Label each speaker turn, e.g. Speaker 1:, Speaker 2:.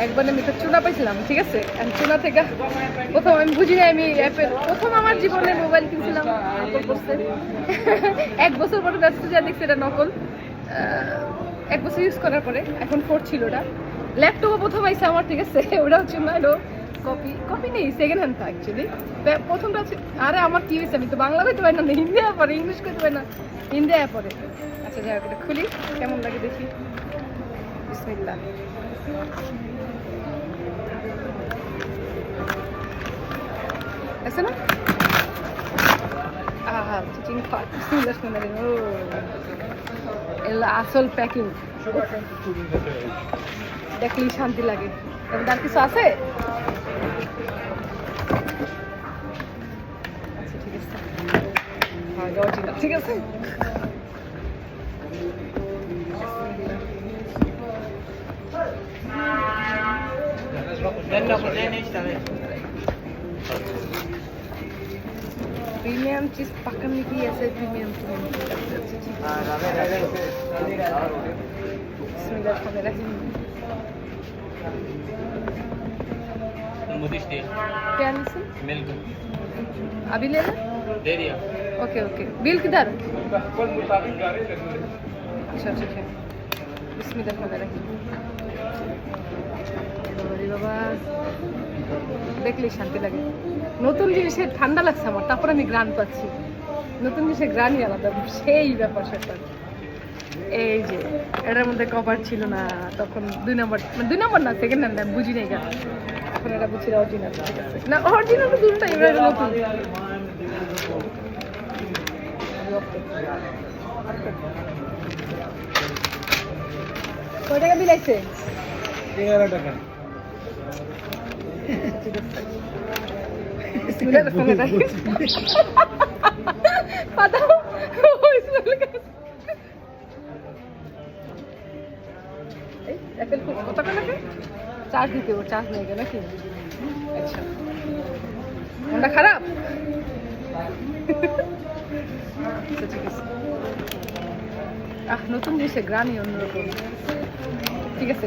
Speaker 1: একবার আমি একটা চুনা পাইছিলাম, ঠিক আছে, চুনা থেকে প্রথম আমি বুঝি না, আমি অ্যাপেল প্রথম আমার জীবনে মোবাইল কিনছিলাম, নকল করছে। 1 বছর পরে ব্যস্ত যা দেখছি এটা নকল। 1 বছর ইউজ করার পরে এখন 4 ছিল ওটা। ল্যাপটপও প্রথম আইসে আমার, ঠিক আছে, ওটা হচ্ছে না এলো কপি নেই, সেকেন্ড হ্যান্ড অ্যাকচুয়ালি। প্রথমটা হচ্ছে, আরে আমার কি হয়েছে, আমি তো বাংলা কইতে পারি না, হিন্দি পরে ইংলিশ কইতে পারি না, হিন্দি পরে। আচ্ছা যাই হোক, এটা খুলি, কেমন লাগে দেখি। বিসমিল্লাহ। আছে না? চিচিং পাট, বিসমিল্লাহ শুনে ও এগুলো আসল প্যাকিং, দেখলেই শান্তি লাগে। তবে আর কিছু আছে? আচ্ছা ঠিক আছে, হ্যাঁ অরিজিনাল, ঠিক আছে। প্রিমিয়াম চিজ পাকানি কি আছে? প্রিমিয়াম क्या मिल्क अभी लेना दे दिया। ओके ओके, बिल किधर? अच्छा ठीक है, बिस्मिल्लाह বাবা, দেখলেই শান্তি লাগে। নতুন জিনিসের ঠান্ডা লাগছে আমার, তারপর আমি গ্রান পাচ্ছি। নতুন জিনিসের গ্রানই আলাদা, সেই ব্যাপার স্যাপার। এই যে এটার মধ্যে কভার ছিল না তখন, 2 নম্বর, মানে 2 নম্বর না, সেকেন্ড হ্যান্ড, আমি বুঝি নাই কেন। এখন এটা বুঝছি অরিজিনাল, ঠিক আছে না? অরিজিনাল তো দুটোই, এবার নতুন। কয় টাকা বিলাইছে?
Speaker 2: 13 টাকা।
Speaker 1: চার্জ দিতে, ওর চার্জ নেই নাকি? আচ্ছা, ফোনটা খারাপ? ঠিক আছে। নতুন জিনিসের গ্রানই অন্যরকম, ঠিক আছে।